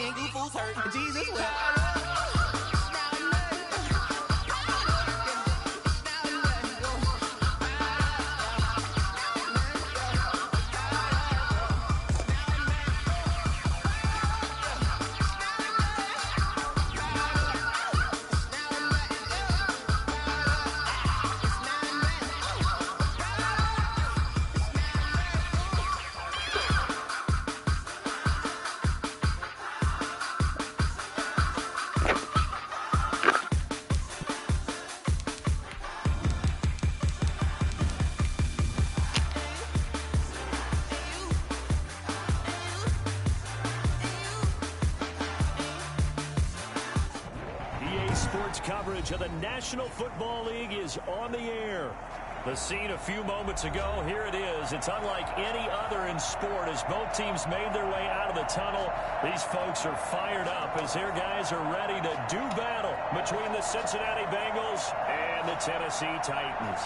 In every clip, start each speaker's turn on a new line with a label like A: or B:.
A: and you fools hurt. Jesus will.
B: Sports coverage of the National Football League is on the air. The scene a few moments ago, here it is. It's unlike any other in sport as both teams made their way out of the tunnel. These folks are fired up as their guys are ready to do battle between the Cincinnati Bengals and the Tennessee Titans.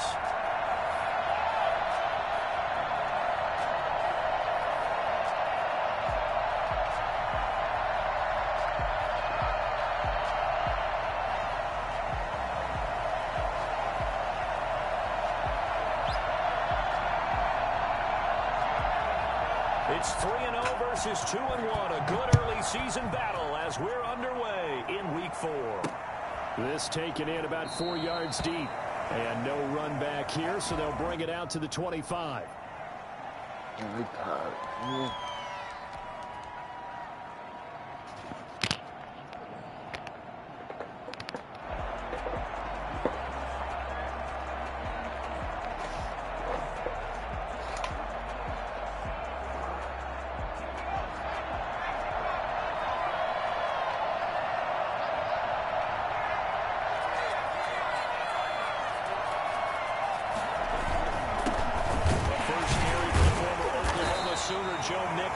B: It's 3-0 versus 2-1. A good early season battle as we're underway in Week 4. This taken in about 4 yards deep. And no run back here, so they'll bring it out to the 25.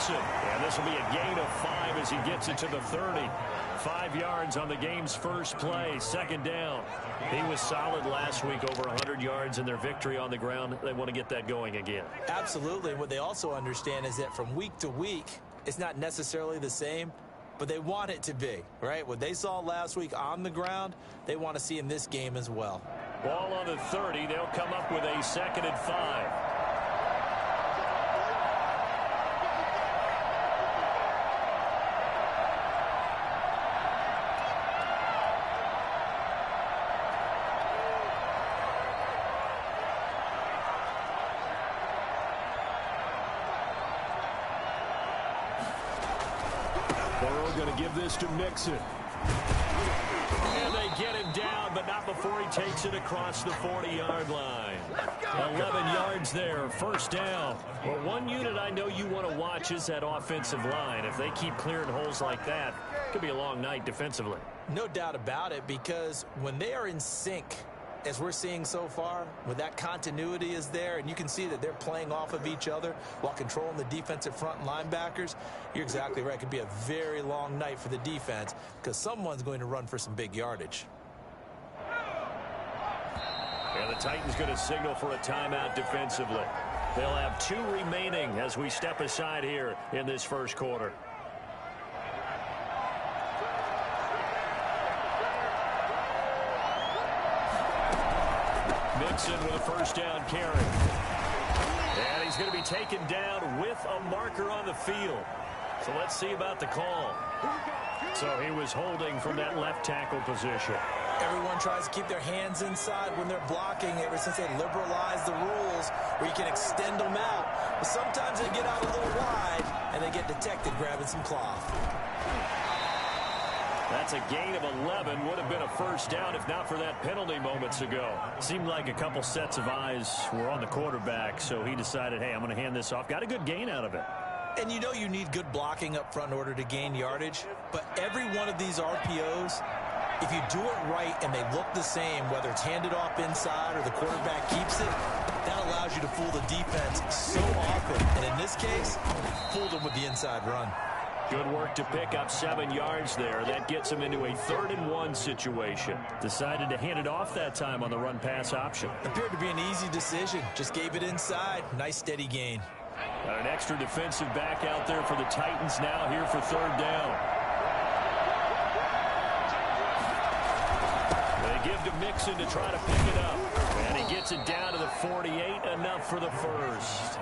B: And this will be a gain of 5 as he gets it to the 30. 5 yards on the game's first play, second down. He was solid last week, over 100 yards in their victory on the ground. They want to get that going again.
C: Absolutely. What they also understand is that from week to week, it's not necessarily the same, but they want it to be, right? What they saw last week on the ground, they want to see in this game as well.
B: Ball on the 30. They'll come up with a 2nd and 5. Going to give this to Mixon. And they get him down, but not before he takes it across the 40-yard line. 11 yards there, first down. Well, one unit I know you want to watch is that offensive line. If they keep clearing holes like that, it could be a long night defensively.
C: No doubt about it, because when they are in sync, as we're seeing so far, when that continuity is there, and you can see that they're playing off of each other while controlling the defensive front linebackers, you're exactly right. It could be a very long night for the defense because someone's going to run for some big yardage.
B: And the Titans going to signal for a timeout defensively. They'll have 2 remaining as we step aside here in this first quarter. Mixon with a first down carry. And he's going to be taken down with a marker on the field. So let's see about the call. So he was holding from that left tackle position.
C: Everyone tries to keep their hands inside when they're blocking ever since they liberalized the rules where you can extend them out. But sometimes they get out a little wide and they get detected grabbing some cloth.
B: That's a gain of 11. Would have been a first down if not for that penalty moments ago. Seemed like a couple sets of eyes were on the quarterback, so he decided, hey, I'm going to hand this off. Got a good gain out of it.
C: And you know you need good blocking up front in order to gain yardage, but every one of these RPOs, if you do it right and they look the same, whether it's handed off inside or the quarterback keeps it, that allows you to fool the defense so often. And in this case, fooled them with the inside run.
B: Good work to pick up 7 yards there. That gets him into a 3rd and 1 situation. Decided to hand it off that time on the run-pass option.
C: Appeared to be an easy decision. Just gave it inside. Nice steady gain.
B: Got an extra defensive back out there for the Titans now here for 3rd down. give to Mixon to try to pick it up. And he gets it down to the 48, enough for the first.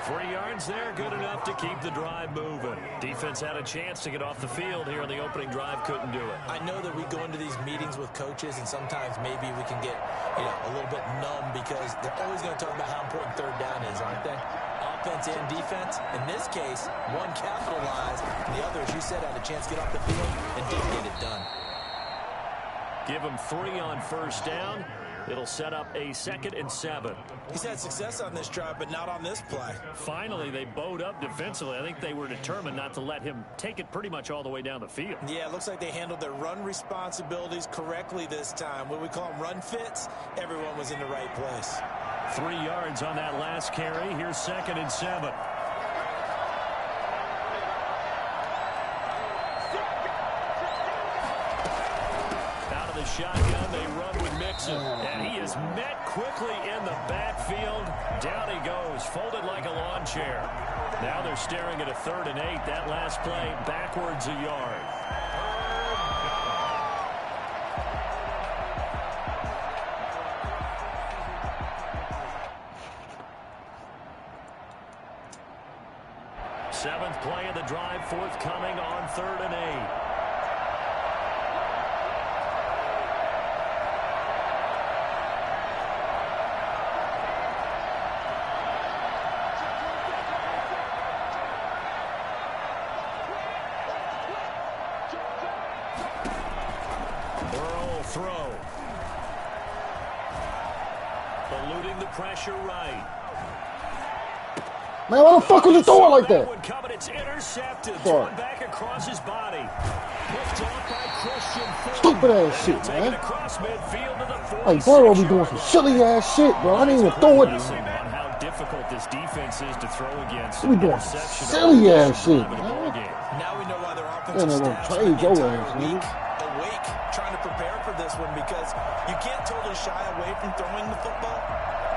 B: 3 yards there, good enough to keep the drive moving. Defense had a chance to get off the field here in the opening drive, couldn't do it.
C: I know that we go into these meetings with coaches, and sometimes maybe we can get a little bit numb because they're always going to talk about how important third down is, aren't they? Offense and defense. In this case, one capitalized, and the other, as you said, had a chance to get off the field and didn't get it done.
B: Give him 3 on first down. It'll set up a 2nd and 7.
C: He's had success on this drive, but not on this play.
B: Finally, they bowed up defensively. I think they were determined not to let him take it pretty much all the way down the field.
C: Yeah, it looks like they handled their run responsibilities correctly this time. What we call them run fits, everyone was in the right place.
B: 3 yards on that last carry. Here's 2nd and 7. Out of the shotgun, they run with Mixon. And he is met quickly in the backfield. Down he goes, folded like a lawn chair. Now they're staring at a 3rd and 8. That last play, backwards a yard. Seventh play of the drive, forthcoming on 3rd and 8. Burrow throw. Eluding the pressure right.
D: Man, why the fuck was he throwing like that?
B: It's intercepted. Thrown back across his body.
D: Stupid ass shit, man. Like, Burrow be doing some silly ass shit, bro. I didn't even throw it.
B: On how difficult this defense is to throw against.
D: We doing some silly ass shit, man.
C: Now we know why their offensive staff is awake, trying to prepare for this one, because you can't totally shy away from throwing the football.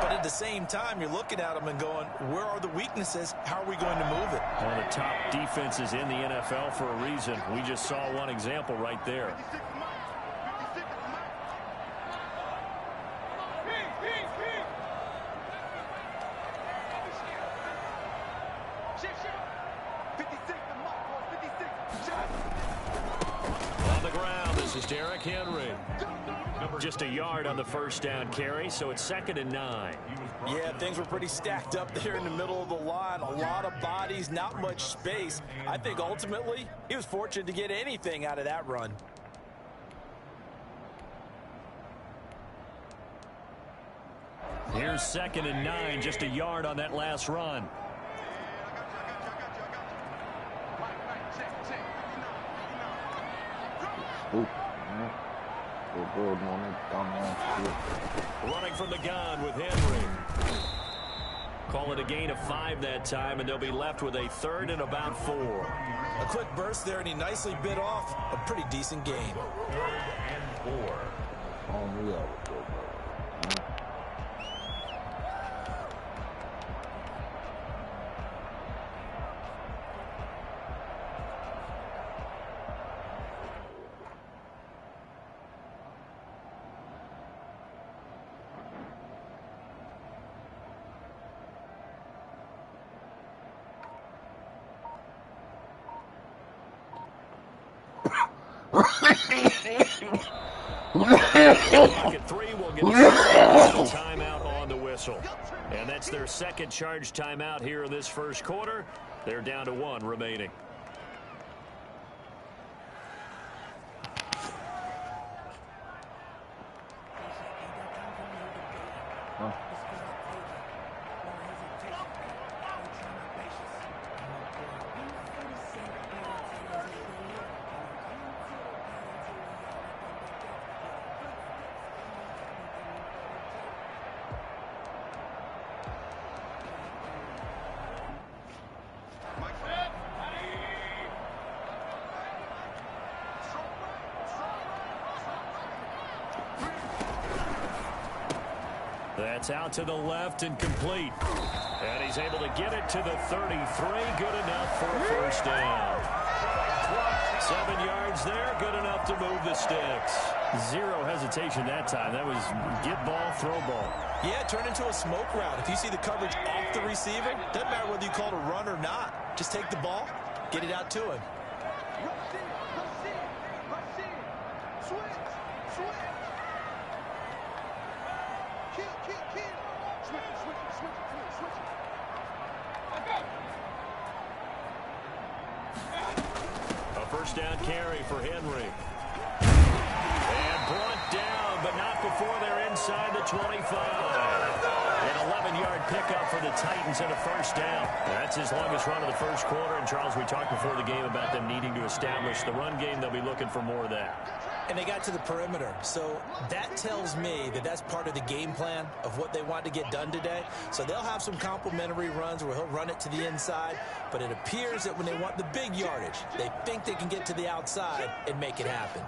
C: But at the same time, you're looking at them and going, where are the weaknesses? How are we going to move it?
B: One of the top defenses in the NFL for a reason. We just saw one example right there. On the ground, this is Derrick Henry. Just a yard on the first down carry, so it's 2nd and 9.
C: Yeah, things were pretty stacked up there in the middle of the line. A lot of bodies, not much space. I think ultimately he was fortunate to get anything out of that run.
B: Here's 2nd and 9, just a yard on that last run. Running from the gun with Henry. Call it a gain of 5 that time, and they'll be left with a 3rd and about 4.
C: A quick burst there, and he nicely bit off a pretty decent gain.
B: 4. Pocket 3 will get a timeout on the whistle. And that's their second charge timeout here in this first quarter. They're down to 1 remaining. That's out to the left and complete. And he's able to get it to the 33. Good enough for a first down. 7 yards there. Good enough to move the sticks. Zero hesitation that time. That was get ball, throw ball.
C: Yeah, turn into a smoke route. If you see the coverage off the receiver, doesn't matter whether you call it a run or not. Just take the ball, get it out to him.
B: A first down carry for Henry. And brought down, but not before they're inside the 25. An 11-yard pickup for the Titans and a first down. That's his longest run of the first quarter. And, Charles, we talked before the game about them needing to establish the run game. They'll be looking for more of that.
C: And they got to the perimeter. So that tells me that that's part of the game plan of what they want to get done today. So they'll have some complementary runs where he'll run it to the inside. But it appears that when they want the big yardage, they think they can get to the outside and make it happen.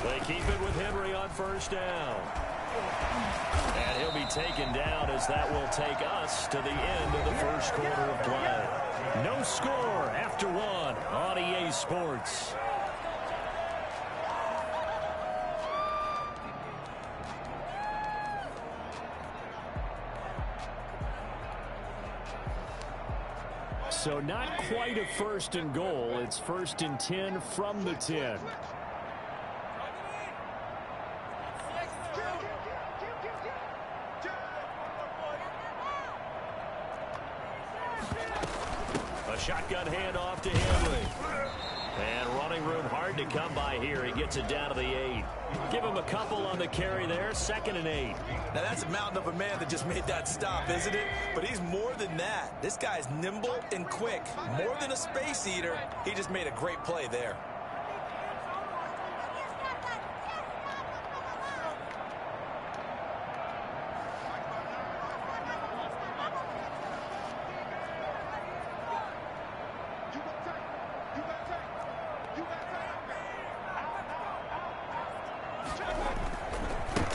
B: They keep it with Henry on first down. And he'll be taken down as that will take us to the end of the first quarter of play. No score after one on EA Sports. So not quite a first and goal. It's first and 10 from the 10. A shotgun handoff to Henry. And running room hard to come by here. He gets it down to the 8. Give him a couple on the carry there. 2nd and 8.
C: Now that's a mountain of a man that just made that stop, isn't it? But he's more than that. This guy's nimble and quick. More than a space eater. He just made a great play there.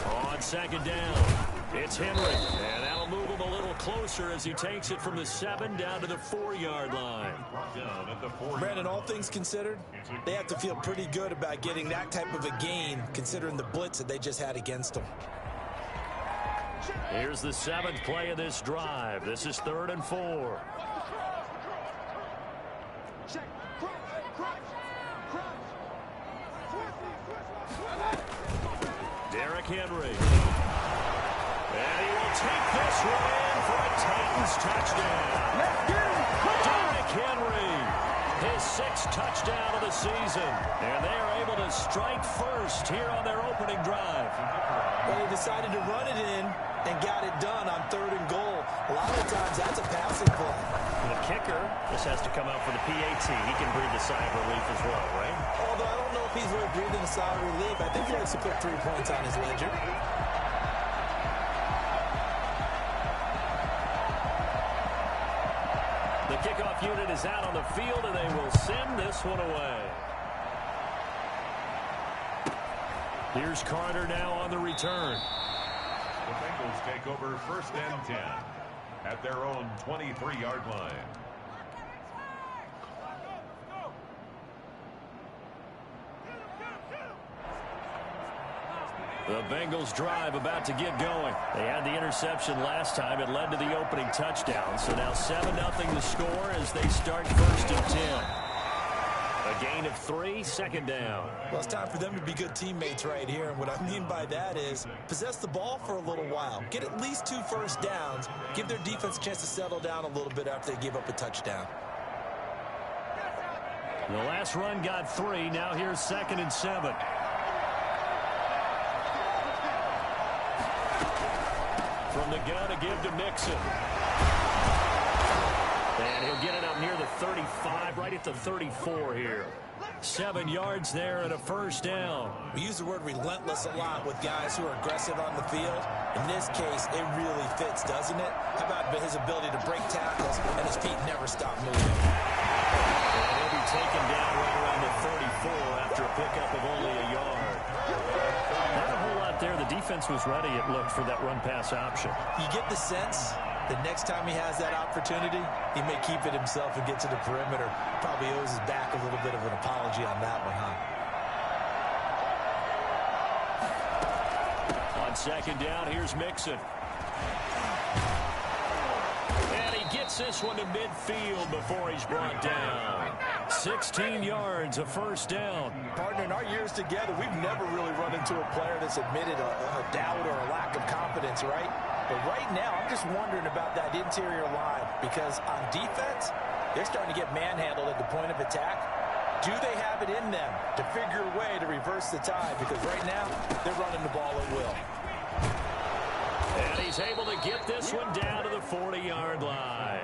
B: On 2nd down, it's Henry. And that'll move him a little closer as he takes it from the 7 down to the 4-yard line.
C: Brandon, all things considered, they have to feel pretty good about getting that type of a gain considering the blitz that they just had against them.
B: Here's the 7th play of this drive. This is 3rd and 4. Derrick Henry. And he will take this one in for a Titans touchdown. Derrick Henry, his 6th touchdown of the season. And they are able to strike first here on their opening drive.
C: Well, they decided to run it in and got it done on 3rd and goal. A lot of times that's a passing play.
B: The kicker, this has to come out for the PAT. He can breathe a sigh of relief as well, right?
C: Although I don't know if he's really breathing a sigh of relief. I think he likes to put 3 points on his ledger.
B: The kickoff unit is out on the field, and they will send this one away. Here's Carter now on the return.
E: The Bengals take over 1st and 10 at their own 23-yard line.
B: The Bengals drive about to get going. They had the interception last time. It led to the opening touchdown. So now 7-0 the score as they start 1st and 10. A gain of 3, 2nd down.
C: Well, it's time for them to be good teammates right here. And what I mean by that is possess the ball for a little while. Get at least 2 first downs. Give their defense a chance to settle down a little bit after they give up a touchdown.
B: The last run got 3. Now here's 2nd and 7. From the gun to give to Mixon. And he'll get it up near the 35, right at the 34 here. 7 yards there and a first down.
C: We use the word relentless a lot with guys who are aggressive on the field. In this case, it really fits, doesn't it? How about his ability to break tackles and his feet never stop moving?
B: And he'll be taken down right around the 34 after a pickup of only a yard. Not a whole lot there. The defense was ready, it looked, for that run-pass option.
C: You get the sense the next time he has that opportunity, he may keep it himself and get to the perimeter. Probably owes his back a little bit of an apology on that one, huh?
B: On second down, here's Mixon. And he gets this one to midfield before he's brought down. 16 yards, a first down.
C: Partner, in our years together, we've never really run into a player that's admitted a doubt or a lack of confidence, right? But right now, I'm just wondering about that interior line because on defense, they're starting to get manhandled at the point of attack. Do they have it in them to figure a way to reverse the tide? Because right now, they're running the ball at will.
B: And he's able to get this one down to the 40-yard line.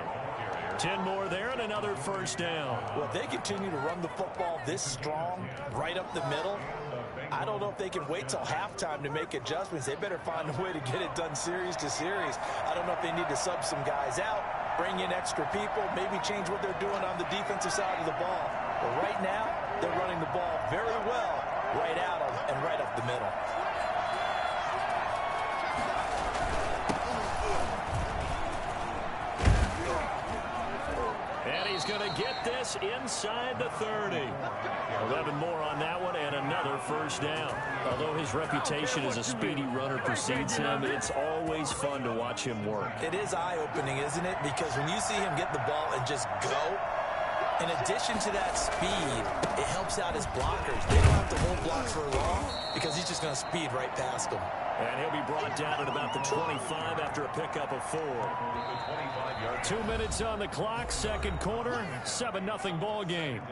B: 10 more there and another first down.
C: Well, if they continue to run the football this strong, right up the middle, I don't know if they can wait till halftime to make adjustments. They better find a way to get it done series to series. I don't know if they need to sub some guys out, bring in extra people, maybe change what they're doing on the defensive side of the ball. But right now, they're running the ball very well right out of and right up the middle.
B: He's going to get this inside the 30. 11 more on that one and another first down. Although his reputation as a speedy runner precedes him, it's always fun to watch him work.
C: It is eye-opening, isn't it? Because when you see him get the ball and just go, in addition to that speed, it helps out his blockers. They don't have to hold blocks for long because he's just going to speed right past them.
B: And he'll be brought down at about the 25 after a pickup of 4. 2 minutes on the clock, second quarter, 7-0 ball game.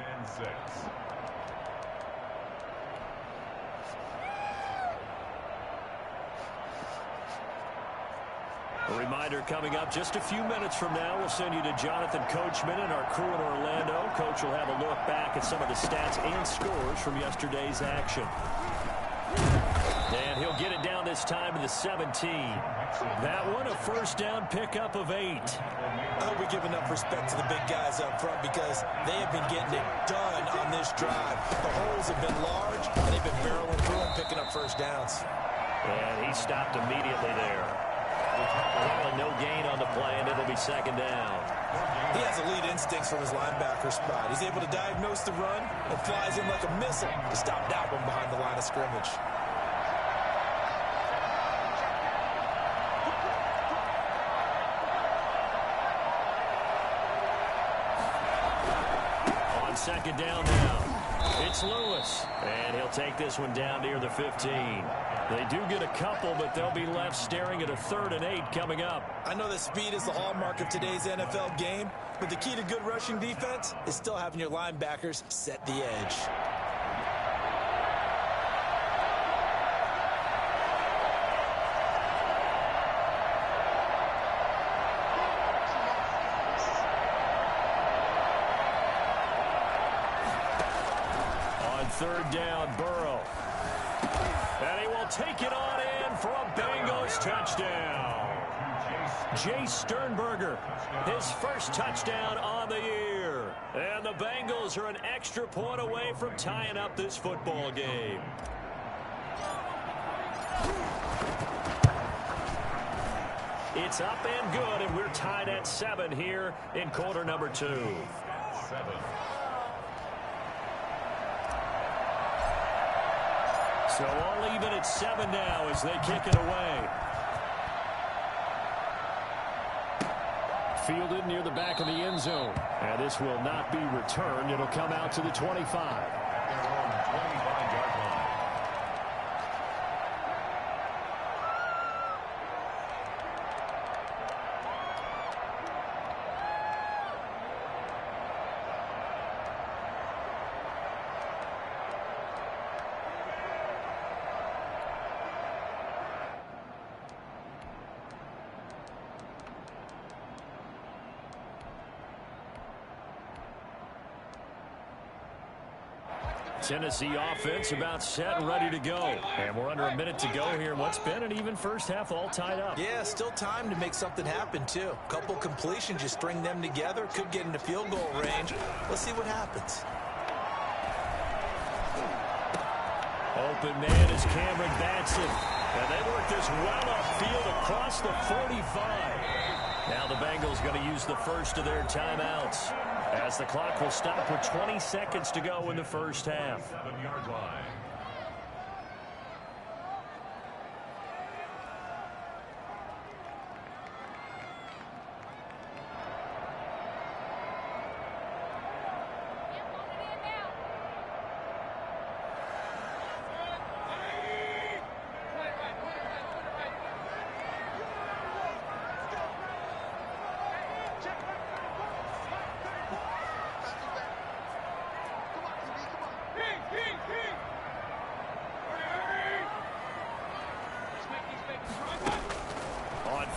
B: A reminder coming up just a few minutes from now, we'll send you to Jonathan Coachman and our crew in Orlando. Coach will have a look back at some of the stats and scores from yesterday's action. And he'll get it down this time to the 17. That one, a first down pickup of 8.
C: I hope we give enough respect to the big guys up front because they have been getting it done on this drive. The holes have been large, and they've been barreling through and picking up first downs.
B: And he stopped immediately there. Calling no gain on the play, and it'll be second down.
C: He has elite instincts from his linebacker spot. He's able to diagnose the run and flies in like a missile to stop that one behind the line of scrimmage.
B: Second down now. It's Lewis. And he'll take this one down near the 15. They do get a couple, but they'll be left staring at a 3rd and 8 coming up.
C: I know that speed is the hallmark of today's NFL game, but the key to good rushing defense is still having your linebackers set the edge.
B: Third down, Burrow. And he will take it on in for a Bengals touchdown. Jay Sternberger, his first touchdown on the year. And the Bengals are an extra point away from tying up this football game. It's up and good, and we're tied at 7 here in quarter number 2.
E: 7.
B: So all even at 7 now as they kick it away. Fielded near the back of the end zone. And this will not be returned. It'll come out to the 25.
E: Their own 25-yard line.
B: Tennessee offense about set and ready to go. And we're under a minute to go here in what's been an even first half, all tied up.
C: Yeah, still time to make something happen, too. Couple completions, you string them together, could get into field goal range. Let's see what happens.
B: Open man is Cameron Batson. And they work this well upfield across the 45. Now the Bengals going to use the first of their timeouts as the clock will stop with 20 seconds to go in the first half.
E: 7-yard line.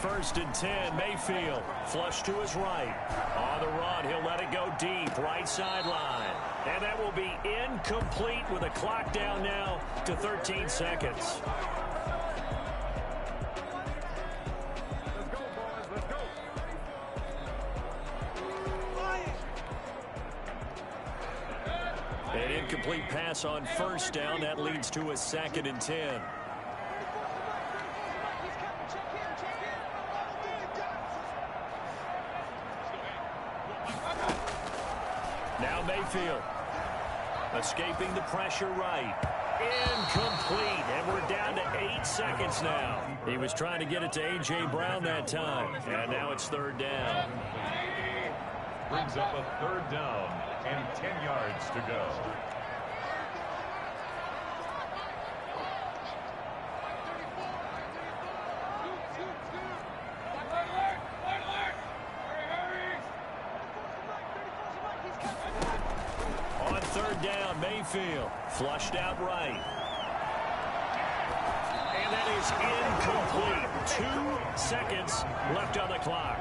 B: First and 10, Mayfield, flush to his right. On the run, he'll let it go deep, right sideline. And that will be incomplete with a clock down now to 13 seconds.
E: Let's go, boys. Let's go.
B: An incomplete pass on first down. That leads to a 2nd and 10. Now Mayfield, escaping the pressure right. Incomplete, and we're down to 8 seconds now. He was trying to get it to A.J. Brown that time, and now it's 3rd down.
E: Brings up a 3rd down and 10 yards to go.
B: Down, Mayfield, flushed out right. And that is incomplete. 2 seconds left on the clock.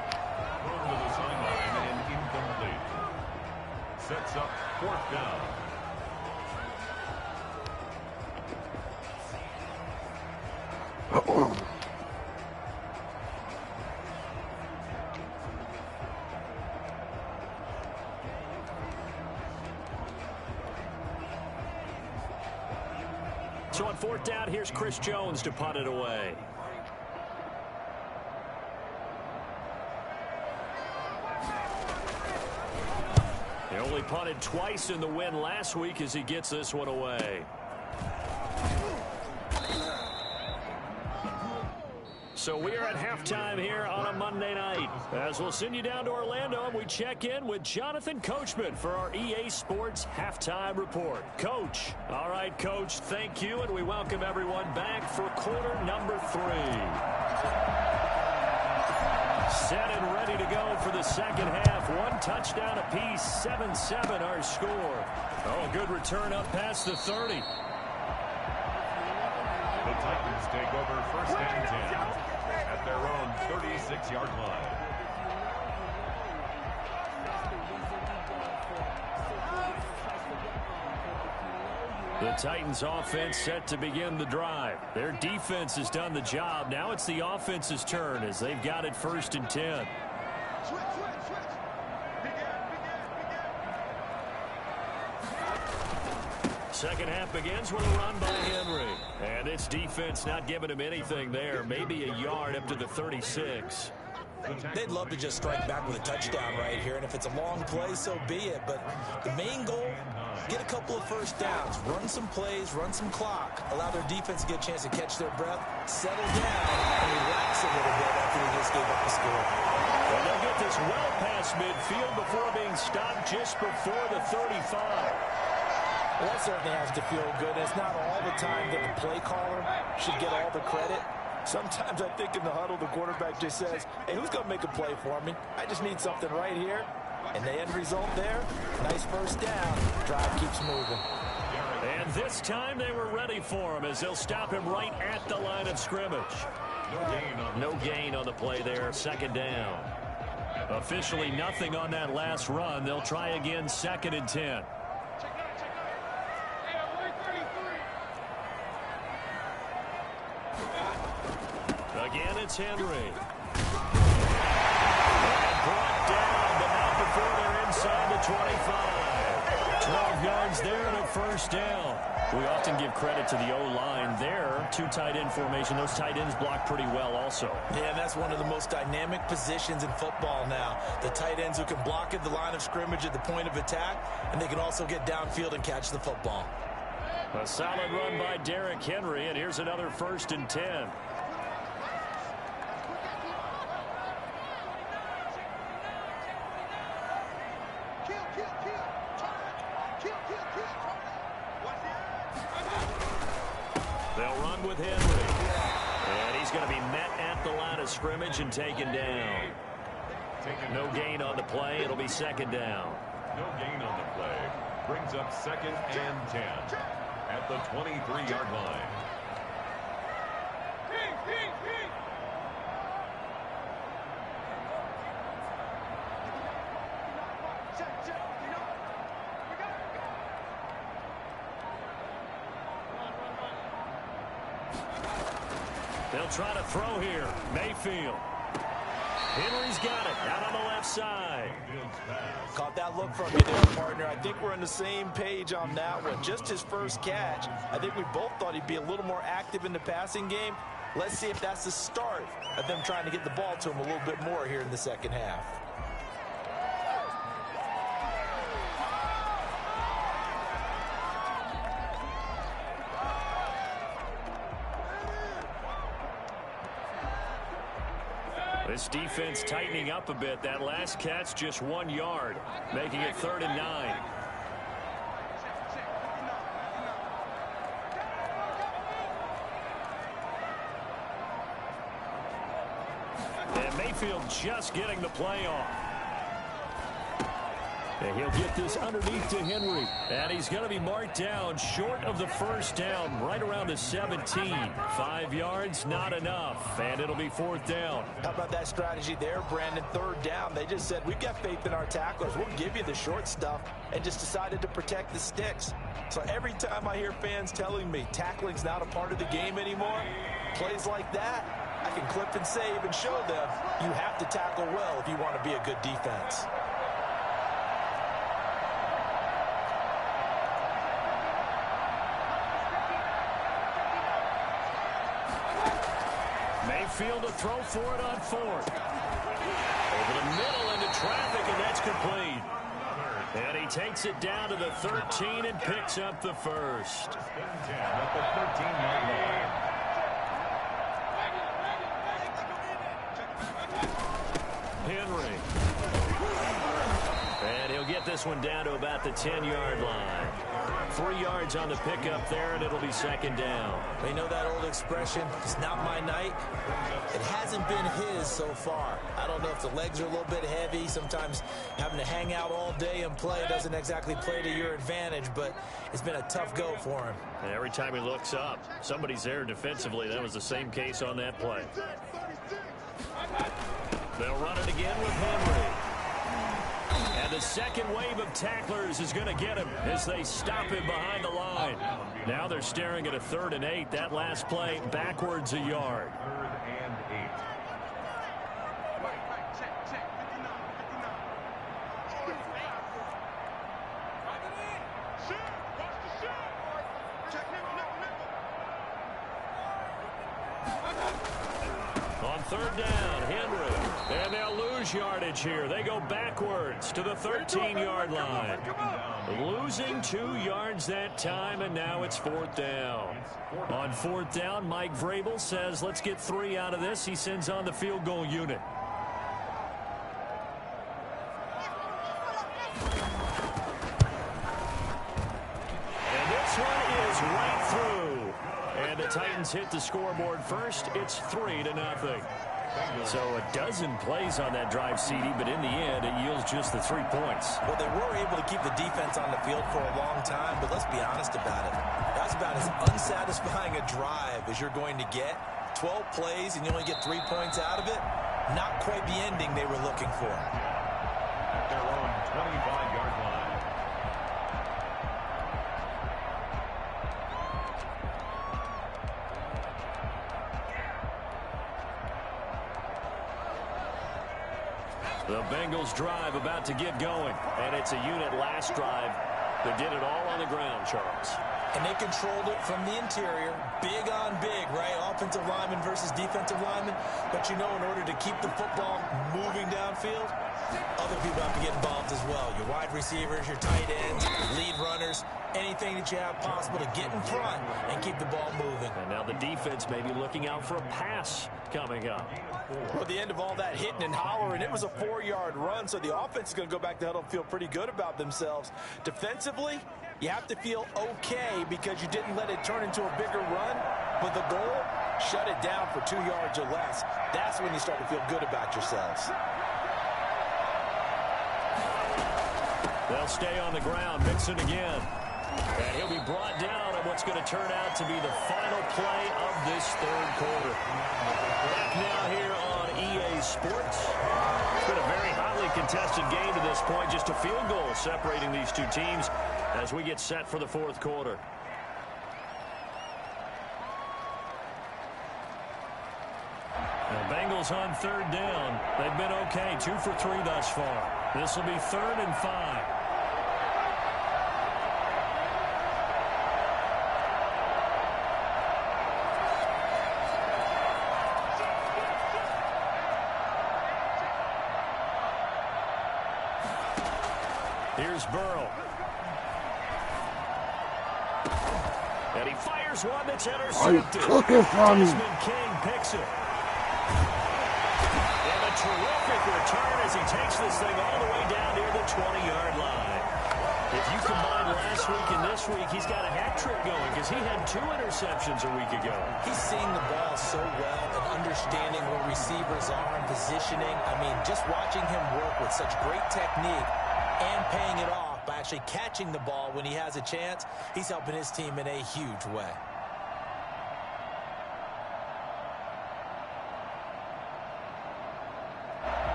E: Thrown to the sideline and incomplete. Sets up 4th down.
B: So on 4th down, here's Chris Jones to punt it away. He only punted twice in the win last week as he gets this one away. So we are at halftime here on a Monday night. As we'll send you down to Orlando, and we check in with Jonathan Coachman for our EA Sports Halftime Report. Coach. All right, Coach, thank you, and we welcome everyone back for quarter number 3. Set and ready to go for the second half. 1 touchdown apiece, 7-7 our score. Oh, a good return up past the 30.
E: The Titans take over 1st and 10 at their own 36-yard line.
B: The Titans offense set to begin the drive. Their defense has done the job. Now it's the offense's turn as they've got it 1st and 10. Second half begins with a run by Henry. And it's defense not giving him anything there. Maybe a yard up to the 36.
C: They'd love to just strike back with a touchdown right here, and if it's a long play, so be it. But the main goal, get a couple of first downs, run some plays, run some clock, allow their defense to get a chance to catch their breath, settle down, and relax a little bit after they just gave up the score.
B: Well, they'll get this well past midfield before being stopped just before the 35.
C: Well, that certainly has to feel good. It's not all the time that the play caller should get all the credit. Sometimes I think in the huddle, the quarterback just says, hey, who's going to make a play for me? I just need something right here. And the end result there, nice first down. Drive keeps moving.
B: And this time they were ready for him as they'll stop him right at the line of scrimmage. No gain on the play there, 2nd down. Officially nothing on that last run. They'll try again, 2nd and 10. Again, it's Henry. And brought down, but not before they're inside the 25. 12 yards there and a 1st down. We often give credit to the O-line there. Two tight end formation. Those tight ends block pretty well also.
C: Yeah, that's one of the most dynamic positions in football now. The tight ends who can block at the line of scrimmage at the point of attack, and they can also get downfield and catch the football.
B: A solid run by Derrick Henry, and here's another 1st and 10. They'll run with Henry. And he's going to be met at the line of scrimmage and taken down. No gain on the play. It'll be 2nd down.
E: No gain on the play. Brings up 2nd and 10 at the 23-yard line.
B: They'll try to throw here. Mayfield. Henry's got it out on the left side.
C: Caught that look from you there, partner. I think we're on the same page on that one. Just his first catch. I think we both thought he'd be a little more active in the passing game. Let's see if that's the start of them trying to get the ball to him a little bit more here in the second half.
B: This defense tightening up a bit. That last catch just 1 yard, making it 3rd and 9. And Mayfield just getting the play off. And he'll get this underneath to Henry. And he's going to be marked down short of the 1st down, right around the 17. 5 yards, not enough. And it'll be 4th down.
C: How about that strategy there, Brandon? 3rd down. They just said, we've got faith in our tacklers. We'll give you the short stuff, and just decided to protect the sticks. So every time I hear fans telling me tackling's not a part of the game anymore, plays like that, I can clip and save and show them you have to tackle well if you want to be a good defense.
B: Mayfield to throw for it on 4th. Over the middle into traffic, and that's complete. And he takes it down to the 13 and picks up the 1st.
E: At the 13-yard line.
B: Henry. And he'll get this one down to about the 10-yard line. 3 yards on the pickup there, and it'll be 2nd down.
C: They know that old expression, it's not my night. It hasn't been his so far. I don't know if the legs are a little bit heavy. Sometimes having to hang out all day and play doesn't exactly play to your advantage, but it's been a tough go for him.
B: And every time he looks up, somebody's there defensively. That was the same case on that play. They'll run it again with Henry. And the second wave of tacklers is going to get him as they stop him behind the line. Now they're staring at a 3rd and 8. That last play backwards a yard.
E: 3rd and 8.
B: On 3rd down, Henry. And they'll lose yardage here. They go backwards to the 13-yard line. Losing 2 yards that time, and now it's 4th down. On 4th down, Mike Vrabel says, let's get 3 out of this. He sends on the field goal unit. And this one is right through. And the Titans hit the scoreboard first. It's 3-0. So a dozen plays on that drive, CD, but in the end, it yields just the 3 points.
C: Well, they were able to keep the defense on the field for a long time, but let's be honest about it. That's about as unsatisfying a drive as you're going to get. 12 plays and you only get 3 points out of it. Not quite the ending they were looking for.
E: At their own 25-yard line.
B: The Bengals drive about to get going. And it's a unit last drive that did it all on the ground, Charles.
C: and they controlled it from the interior, big on big, right? Offensive lineman versus defensive lineman. But you know, in order to keep the football moving downfield, other people have to get involved as well. Your wide receivers, your tight ends, lead runners, anything that you have possible to get in front and keep the ball moving.
B: And now the defense may be looking out for a pass coming up.
F: Well, at the end of all that hitting and hollering, it was a 4-yard run, so the offense is going to go back to huddle and feel pretty good about themselves. Defensively, you have to feel okay because you didn't let it turn into a bigger run, but the goal, shut it down for 2 yards or less. That's when you start to feel good about yourselves.
B: They'll stay on the ground. Mixon again. And he'll be brought down on what's going to turn out to be the final play of this third quarter. Back now here on EA Sports. It's been a very hotly contested game to this point. Just a field goal separating these two teams as we get set for the fourth quarter. The Bengals on third down. They've been okay. 2 for 3 thus far. This will be 3rd and 5. Here's Burrow. And he fires one that's intercepted. Desmond King picks it. And a terrific return as he takes this thing all the way down near the 20-yard line. If you combine last week and this week, he's got a hat trick going because he had 2 interceptions a week ago.
C: He's seeing the ball so well and understanding where receivers are and positioning. I mean, just watching him work with such great technique and paying it off by actually catching the ball when he has a chance, he's helping his team in a huge way.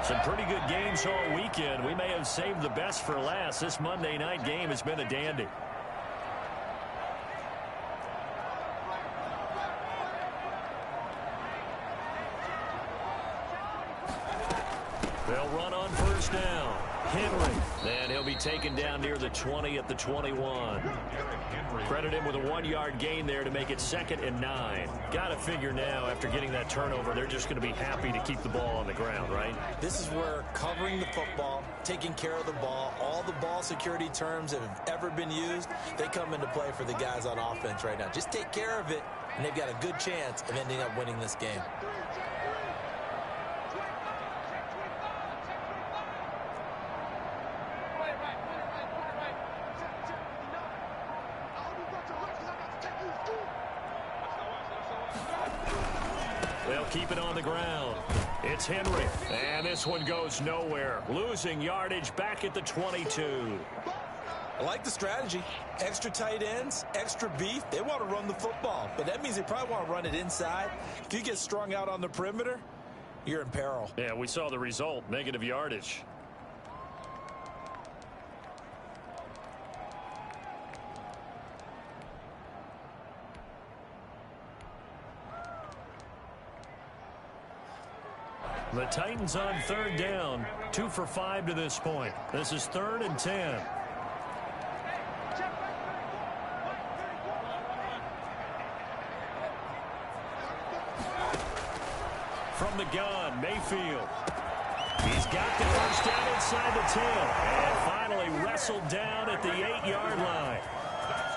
B: Some pretty good games all weekend. We may have saved the best for last. This Monday night game has been a dandy. They'll run on first down. Henry. And he'll be taken down near the 20 at the 21. Credit him with a 1-yard gain there to make it 2nd and 9. Got to figure now, after getting that turnover, they're just going to be happy to keep the ball on the ground, right?
C: This is where covering the football, taking care of the ball, all the ball security terms that have ever been used, they come into play for the guys on offense right now. Just take care of it, and they've got a good chance of ending up winning this game.
B: They'll keep it on the ground. It's Henry. And this one goes nowhere. Losing yardage back at the 22.
C: I like the strategy. Extra tight ends, extra beef. They want to run the football, but that means they probably want to run it inside. If you get strung out on the perimeter, you're in peril.
B: Yeah, we saw the result. Negative yardage. The Titans on third down. 2 for 5 to this point. This is 3rd and 10. From the gun, Mayfield. He's got the first down inside the 10. And finally wrestled down at the 8-yard line.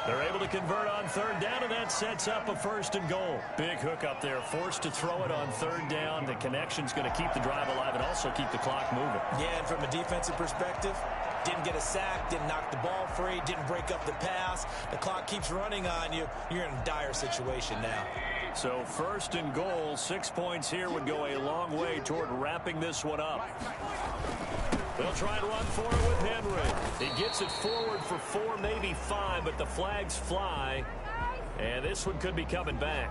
B: They're able to convert on third down, and that sets up a 1st and goal. Big hook up there, forced to throw it on third down. The connection's going to keep the drive alive and also keep the clock moving.
C: Yeah, and from a defensive perspective, didn't get a sack, didn't knock the ball free, didn't break up the pass. The clock keeps running on you. You're in a dire situation now.
B: So 1st and goal, 6 points here would go a long way toward wrapping this one up. They'll try and run for it with Henry. He gets it forward for 4, maybe 5, but the flags fly. And this one could be coming back.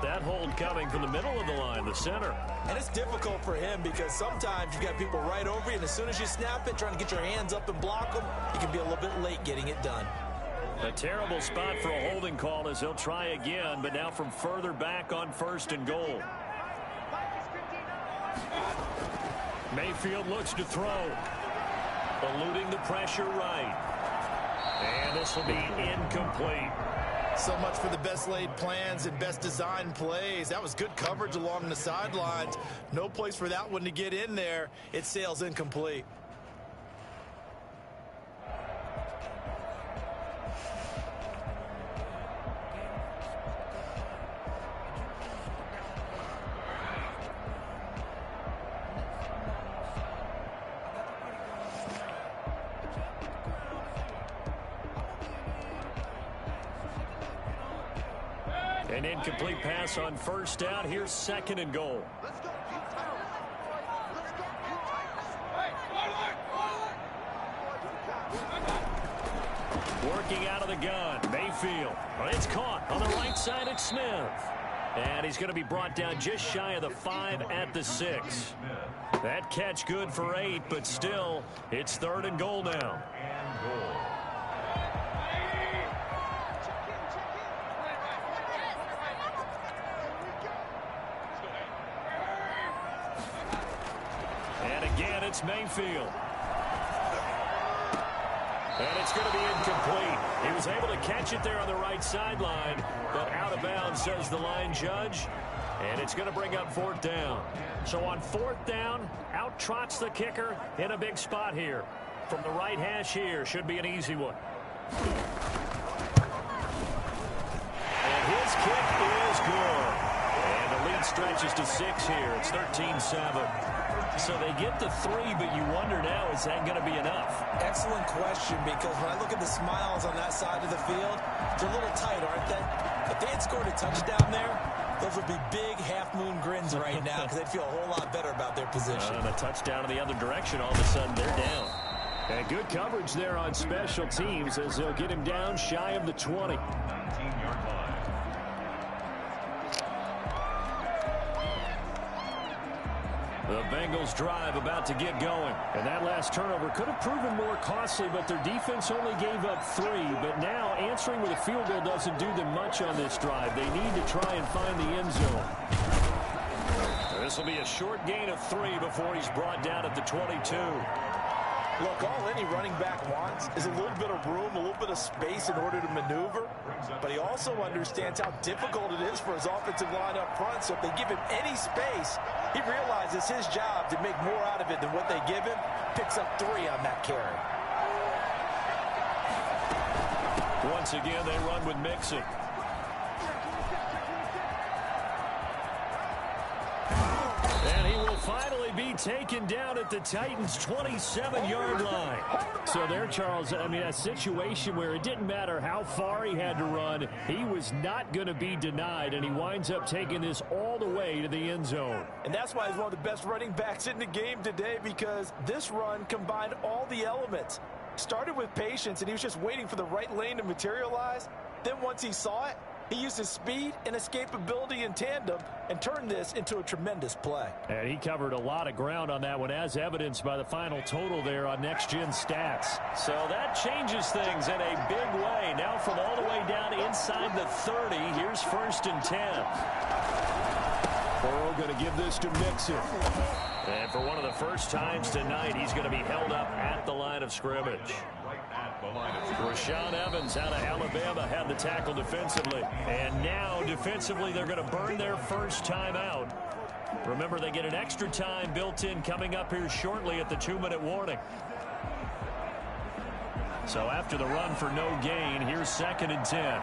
B: That hold coming from the middle of the line, the center.
C: And it's difficult for him because sometimes you've got people right over you, and as soon as you snap it, trying to get your hands up and block them, you can be a little bit late getting it done.
B: A terrible spot for a holding call as he'll try again, but now from further back on 1st and goal. Mayfield looks to throw. Eluding the pressure right. And this will be incomplete.
F: So much for the best laid plans and best designed plays. That was good coverage along the sidelines. No place for that one to get in there. It sails incomplete.
B: An incomplete pass on first down. Here's second and goal. Working out of the gun. Mayfield. It's caught on the right side at Smith. And he's going to be brought down just shy of the 5 at the 6. That catch good for 8, but still, it's third and goal now. It's Mayfield. And it's going to be incomplete. He was able to catch it there on the right sideline, but out of bounds, says the line judge. And it's going to bring up fourth down. So on fourth down, out trots the kicker in a big spot here. From the right hash here, should be an easy one. And his kick is good. And the lead stretches to 6 here. It's 13-7. So they get to 3, but you wonder now, is that going to be enough?
C: Excellent question, because when I look at the smiles on that side of the field, they're a little tight, aren't they? If they had scored a touchdown there, those would be big half-moon grins right now because they'd feel a whole lot better about their position.
B: And a touchdown in the other direction, all of a sudden they're down. And good coverage there on special teams as they'll get him down shy of the 20.
E: 19-yard line.
B: The Bengals drive about to get going. And that last turnover could have proven more costly, but their defense only gave up 3. But now answering with a field goal doesn't do them much on this drive. They need to try and find the end zone. This will be a short gain of 3 before he's brought down at the 22.
F: Look, all any running back wants is a little bit of room, a little bit of space in order to maneuver. But he also understands how difficult it is for his offensive line up front. So if they give him any space, he realizes his job to make more out of it than what they give him. Picks up 3 on that carry.
B: Once again, they run with Mixon. And he will finally be taken down at the Titans' 27-yard line. So there, Charles, I mean, a situation where it didn't matter how far he had to run, he was not going to be denied, and he winds up taking this all the way to the end zone.
F: And that's why he's one of the best running backs in the game today, because this run combined all the elements. Started with patience, and he was just waiting for the right lane to materialize. Then once he saw it, he used his speed and escapability in tandem and turned this into a tremendous play.
B: And he covered a lot of ground on that one, as evidenced by the final total there on Next Gen Stats. So that changes things in a big way. Now from all the way down inside the 30, here's 1st and 10. Burrow going to give this to Mixon. And for one of the first times tonight, he's going to be held up at the line of scrimmage. Rashaan Evans out of Alabama had the tackle defensively. And now defensively they're going to burn their first time out. Remember, they get an extra time built in coming up here shortly at the 2-minute warning. So after the run for no gain, here's 2nd and 10.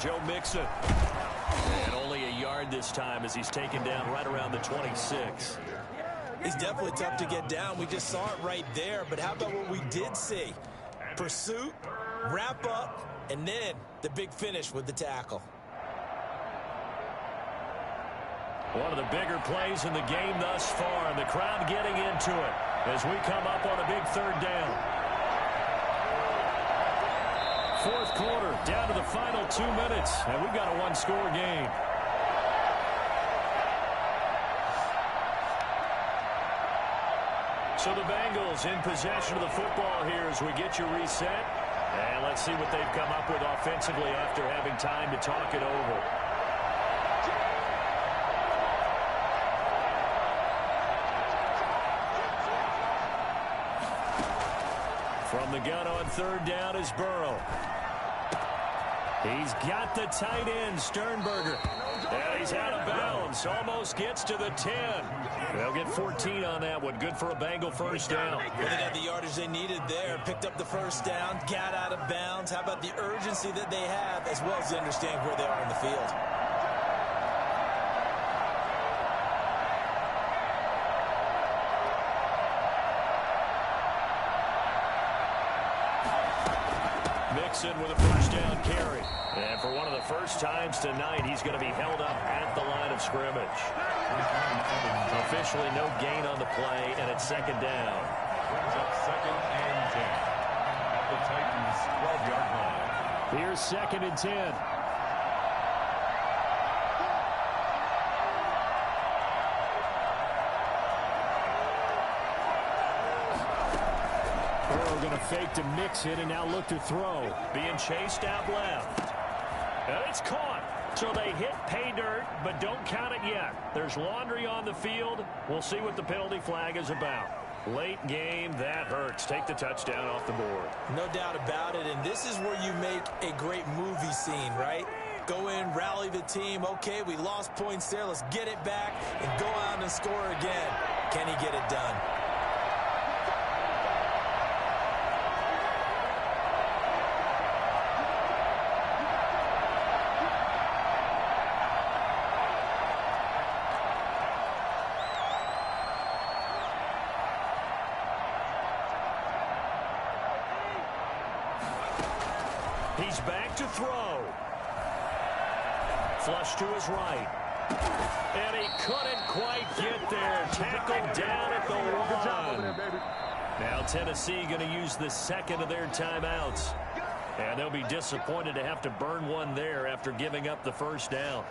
B: Joe Mixon. And only a yard this time as he's taken down right around the 26.
C: He's definitely tough to get down. We just saw it right there. But how about what we did see? Pursuit, wrap up, and then the big finish with the tackle.
B: One of the bigger plays in the game thus far, and the crowd getting into it as we come up on a big 3rd down. 4th quarter, down to the final 2 minutes, and we've got a 1-score game. So the Bengals in possession of the football here as we get you reset. And let's see what they've come up with offensively after having time to talk it over. From the gun on third down is Burrow. He's got the tight end, Sternberger. And he's out of bounds. Almost gets to the 10. They'll get 14 on that one. Good for a Bengal first down.
C: Well, they got the yardage they needed there. Picked up the first down. Got out of bounds. How about the urgency that they have as well as they understand where they are in the field?
B: Mixon with a first down carry. And for one of the first times tonight, he's going to be held up at the line of scrimmage. Officially no gain on the play, and it's second down.
E: Brings up 2nd and 10 at the Titans' 12-yard line.
B: Here's 2nd and 10. Going to fake to Mixon and now look to throw. Being chased out left. And it's caught. So they hit pay dirt, but don't count it yet. There's laundry on the field. We'll see what the penalty flag is about. Late game, that hurts. Take the touchdown off the board.
C: No doubt about it, and this is where you make a great movie scene, right? Go in, rally the team. Okay, we lost points there. Let's get it back and go out and score again. Can he get it done?
B: He's back to throw. Flush to his right. And he couldn't quite get there. Tackled down at the 1. Now Tennessee going to use the second of their timeouts. And they'll be disappointed to have to burn one there after giving up the first down.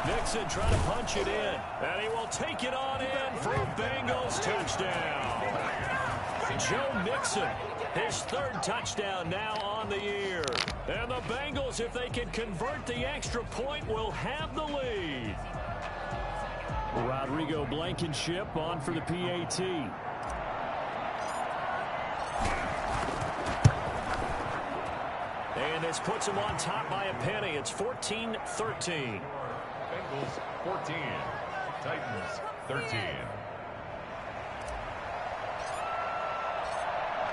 B: Mixon trying to punch it in. And he will take it on in for a Bengals touchdown. Joe Mixon, his 3rd touchdown now on the year. And the Bengals, if they can convert the extra point, will have the lead. Rodrigo Blankenship on for the PAT. And this puts him on top by a penny. It's 14-13.
E: Bengals 14, Titans 13.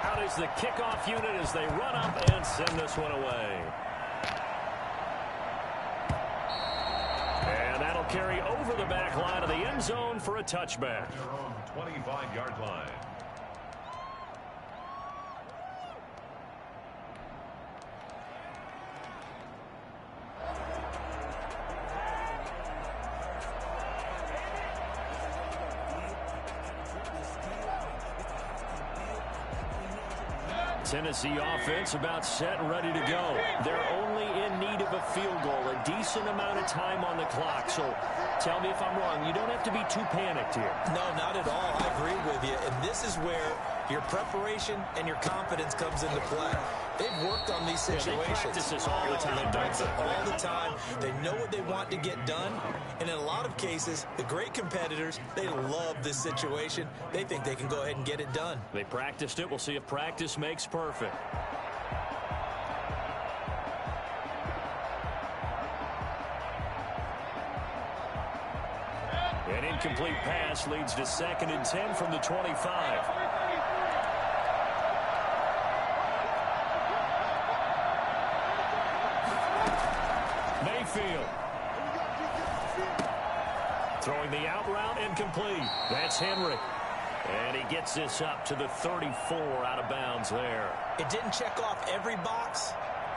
B: Out is the kickoff unit as they run up and send this one away. And that'll carry over the back line of the end zone for a touchback.
E: Their own 25-yard line.
B: Tennessee offense about set and ready to go. They're only in need of a field goal, a decent amount of time on the clock. So tell me if I'm wrong. You don't have to be too panicked here.
C: No, not at all. I agree with you. And this is where your preparation and your confidence comes into play. They've worked on these situations.
B: They practice this all the time, don't they?
C: All the time. They know what they want to get done. And in a lot of cases, the great competitors, they love this situation. They think they can go ahead and get it done.
B: They practiced it. We'll see if practice makes perfect. An incomplete pass leads to 2nd and 10 from the 25. Mayfield. Throwing the out route incomplete. That's Henry. And he gets this up to the 34 out of bounds there.
C: It didn't check off every box,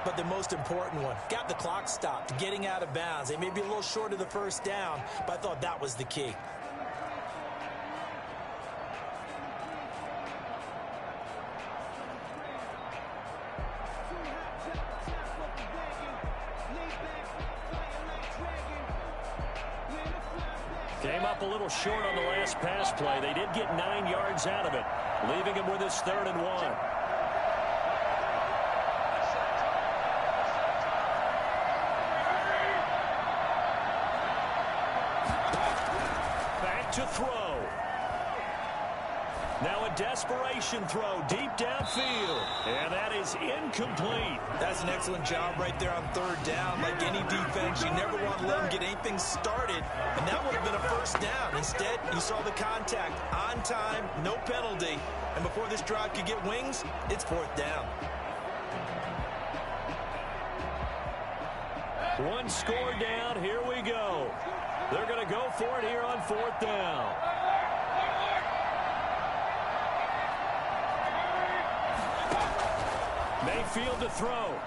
F: but the most important one. Got the clock stopped, getting out of bounds. They may be a little short of the first down, but I thought that was the key.
B: Came up a little short on the last pass play. They did get 9 yards out of it, leaving him with his 3rd and 1. Back to throw. Now a desperation throw deep downfield. And that is incomplete.
F: That's an excellent job right there on 3rd down. Like any defense, you never want to let them get anything started. And that would have been a 1st down. Instead, you saw the contact on time, no penalty. And before this drive could get wings, it's 4th down.
B: One score down. Here we go. They're going to go for it here on 4th down. Mayfield to throw.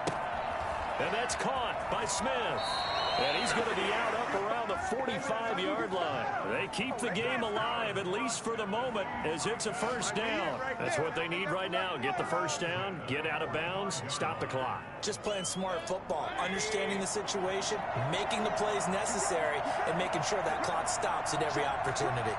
B: And that's caught by Smith. And he's going to be out up around the 45-yard line. They keep the game alive, at least for the moment, as it's a 1st down. That's what they need right now. Get the 1st down, get out of bounds, stop the clock.
F: Just playing smart football, understanding the situation, making the plays necessary, and making sure that clock stops at every opportunity.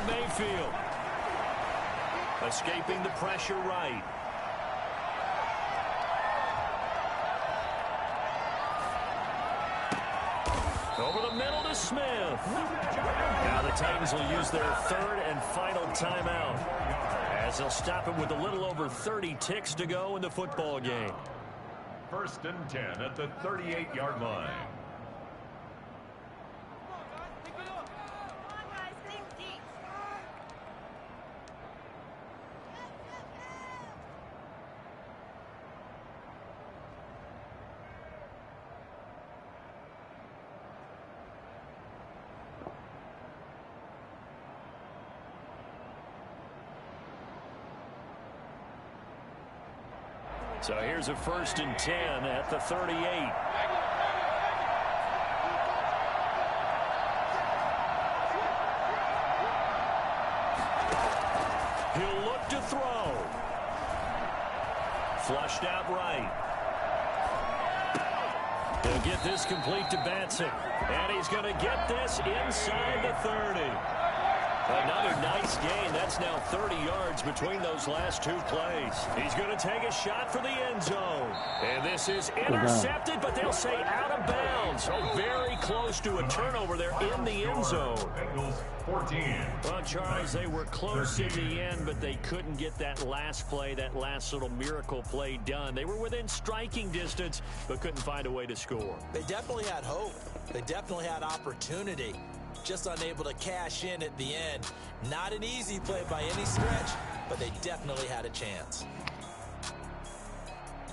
B: Mayfield escaping the pressure right. Over the middle to Smith. Now the Titans will use their 3rd and final timeout as they'll stop it with a little over 30 ticks to go in the football game.
E: 1st and 10 at the 38-yard line.
B: So here's a 1st and 10 at the 38. He'll look to throw. Flushed out right. He'll get this complete to Batson. And he's going to get this inside the 30. Another nice gain. That's now 30 yards between those last 2 plays. He's going to take a shot for the end zone. And this is intercepted, but they'll say out of bounds. Oh, very close to a turnover there in the end zone.
E: Bengals 14.
B: Well, Charles, they were close in the end, but they couldn't get that last play, that last little miracle play done. They were within striking distance, but couldn't find a way to score.
F: They definitely had hope. They definitely had opportunity. Just unable to cash in at the end. Not an easy play by any stretch, but they definitely had a chance.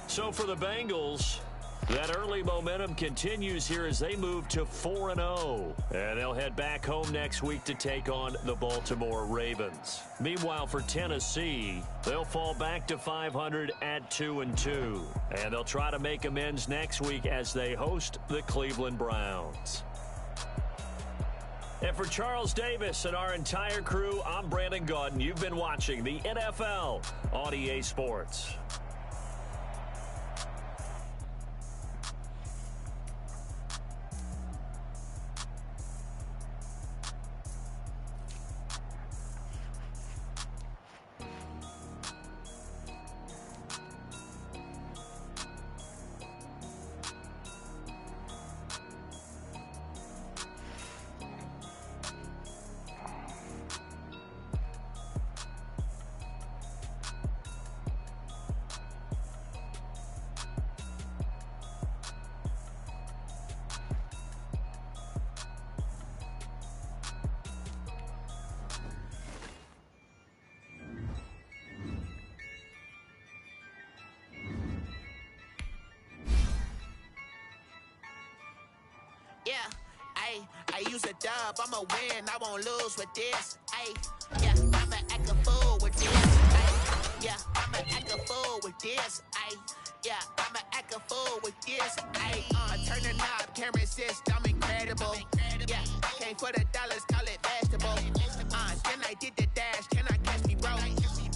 B: So for the Bengals, that early momentum continues here as they move to 4-0. And they'll head back home next week to take on the Baltimore Ravens. Meanwhile, for Tennessee, they'll fall back to 500 at 2-2. And they'll try to make amends next week as they host the Cleveland Browns. And for Charles Davis and our entire crew, I'm Brandon Gaudin. You've been watching the NFL on EA Sports.
A: Ay, I use a dub, I'ma win, I won't lose with this. Ay, yeah, I'ma act a fool with this. Ay, yeah, I'ma act a fool with this. Ay, yeah, I'ma act a fool with this. Ay, turn the knob, can't resist, I'm incredible. Yeah, came for the dollars, call it vegetable. Then I did the dash, can I catch me, bro?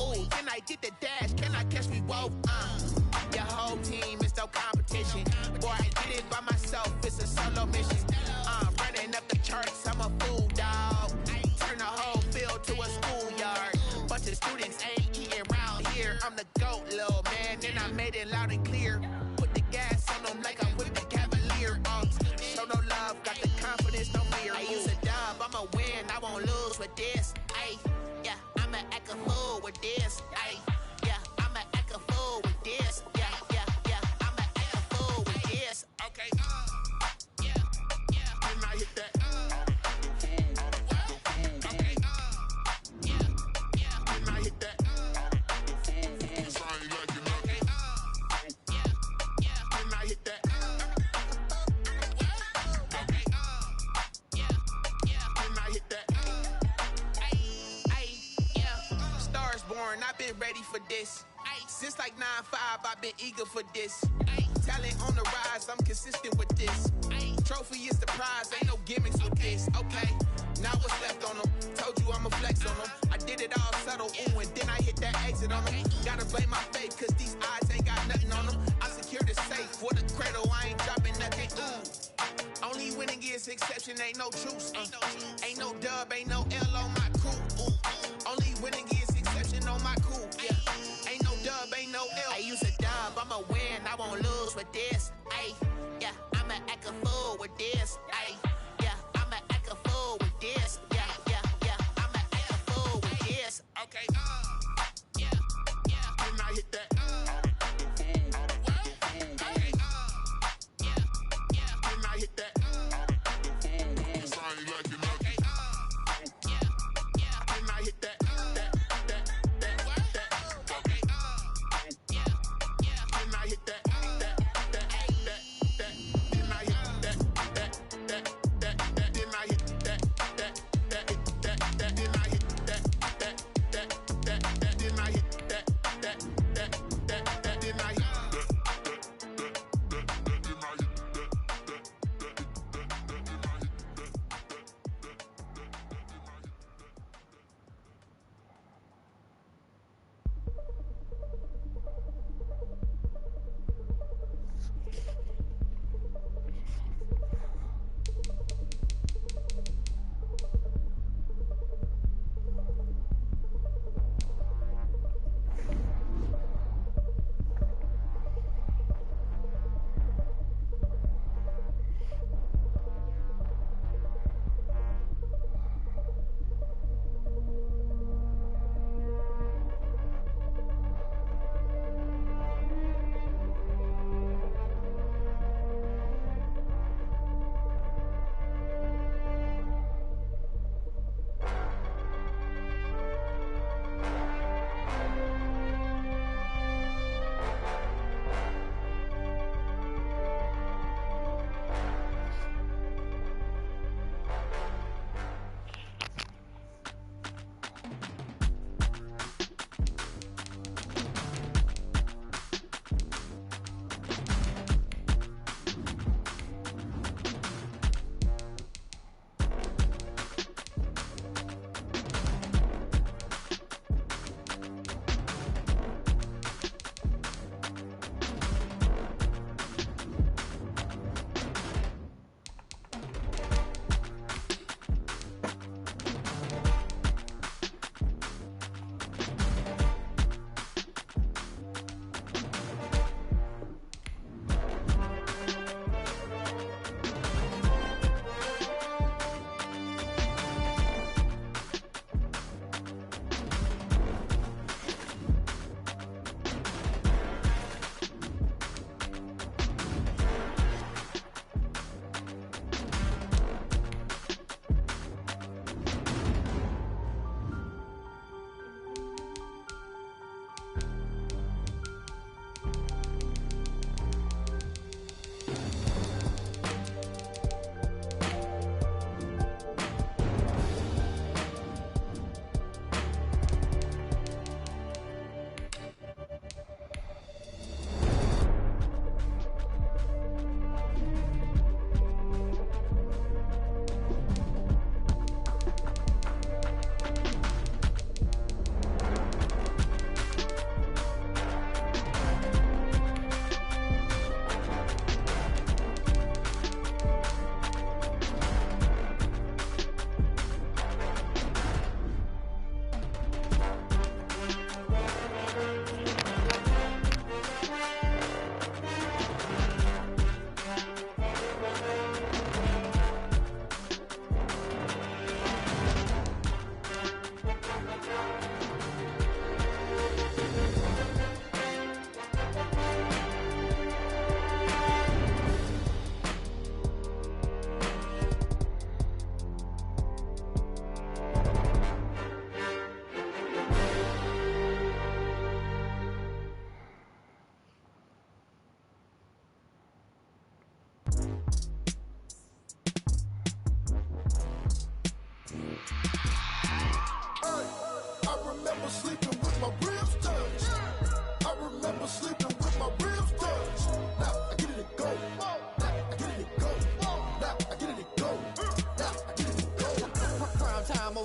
A: Ooh, then I did the dash, can I catch me, whoa? Your whole team is no competition. Boy, I did it by myself, it's a solo mission. Running up the charts, I'm a fool, dog. Turn the whole field to a schoolyard. Bunch of students ain't eating round here. I'm the GOAT, little man, and I made it loud and clear. Put the gas on them like I'm with the Cavalier. Show no love, got the confidence, no fear. I use a dub, I'ma win, I won't lose with this. Ay, yeah, I'ma act a fool with this. Ay, yeah, I'ma act a fool with this. Yeah, yeah, yeah, I'ma act a fool with this. Okay, yeah, yeah, can I hit that? Okay, yeah, yeah, can I hit that? Okay, yeah, yeah, can I hit that? Okay, yeah, yeah, can I hit that? Ay, yeah, stars born, I've been ready for this. Since like 9-5, I've been eager for this. Talent on the rise, I'm consistent with this. Trophy is the prize, ain't no gimmicks with this. Okay, now what's left on them? Told you I'ma flex on them. I did it all subtle, ooh, and then I hit that exit on them. Gotta blame my faith, cause these odds ain't got nothing on them. I secure the safe for the cradle, I ain't dropping nothing, ooh. Only winning is exception, ain't no truce. Ain't no dub, ain't no L on my crew. Ooh. Only winning is exception on my crew. Yeah. Ain't no dub, ain't no L. I use a dub, I'ma win, I won't lose with this. Ay, yeah, I'ma act a fool with this. Ay, yeah, I'ma act a fool with this. Yeah, yeah, yeah, I'ma act a fool with this. Okay, yeah, yeah, can I hit that? Okay, yeah, yeah, can I hit that? Okay, yeah, yeah, can I hit that?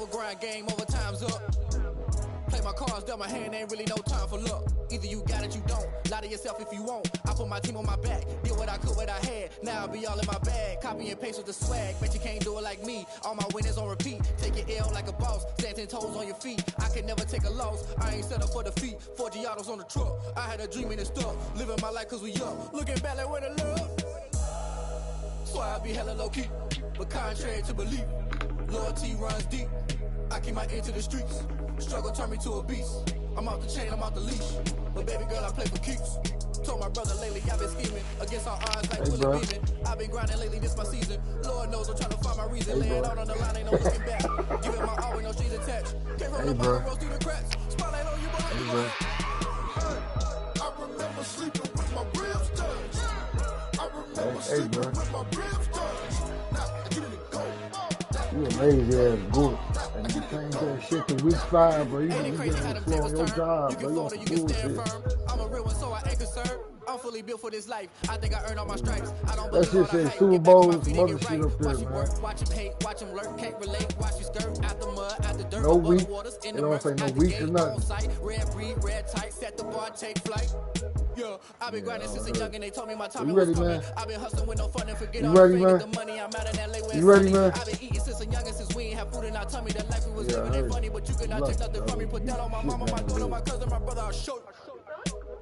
G: over grind, game over, time's up. Play my cards, dealt my hand, ain't really no time for luck. Either you got it, you don't. Lie to yourself if you won't. I put my team on my back, did what I could, what I had. Now I'll be all in my bag, copy and paste with the swag. Bet you can't do it like me. All my winners on repeat. Take your L like a boss, stand 10 toes on your feet. I can never take a loss. I ain't set up for defeat. 4 Giottos on the truck. I had a dream and it's stuck. Living my life cause we up. Looking back like where the love. So I be hella low key, but contrary to belief, loyalty runs deep. I keep my ear to the streets. Struggle turned me to a beast. I'm out the chain, I'm out the leash. But baby girl, I play for keeps. Told my brother lately, I've been scheming against all odds like Willie Beeman. I've been grinding lately, this my season. Lord knows I'm trying to find my reason. Laying out on the line, ain't no looking back. Giving my all with no strings attached. Came from the bottom, rose through the cracks. Spotlight on you, boy. I remember sleeping with my ribs touched. I remember sleeping with my ribs touched. Now you need to go.
D: You a lazy ass goat. And you change that shit to week 5, bro. You getting slow on your job, bro. You on some bullshit.
G: I'm a real one, so I ain't concerned. I'm fully built for this life. I think I earned all my stripes. I don't
D: that shit says Super Bowl, some other shit up there, man.
G: Watch him hate, watch him lurk, can't relate. Watch you skirt out the mud, out the dirt.
D: No week. They don't say no week or nothing.
G: Red breed, red tight, set the bar, take flight. Yeah, I've been grinding since a young and they told me my time was coming. I've been hustling with no fun and forget all the money. I'm out of that lay where
D: you ready, man?
G: I've been eating since a young and since we ain't have food in our tummy. That life we was living ain't funny, but you could not take nothing from me. Put that on my mama, my daughter, my cousin, my brother, I'll show you.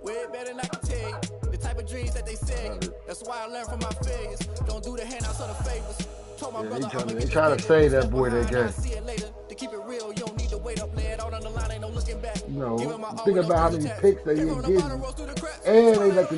G: Way better than I can tell you. The type of dreams that they say. That's why I learned from my failures. Don't do the handouts or the favors. Told my brother
D: they trying to say that boy that game.
G: See it later. To keep it real, you don't need to wait up, lay it out on the line, ain't no looking back.
D: You know, think about how many picks they get getting. And they let the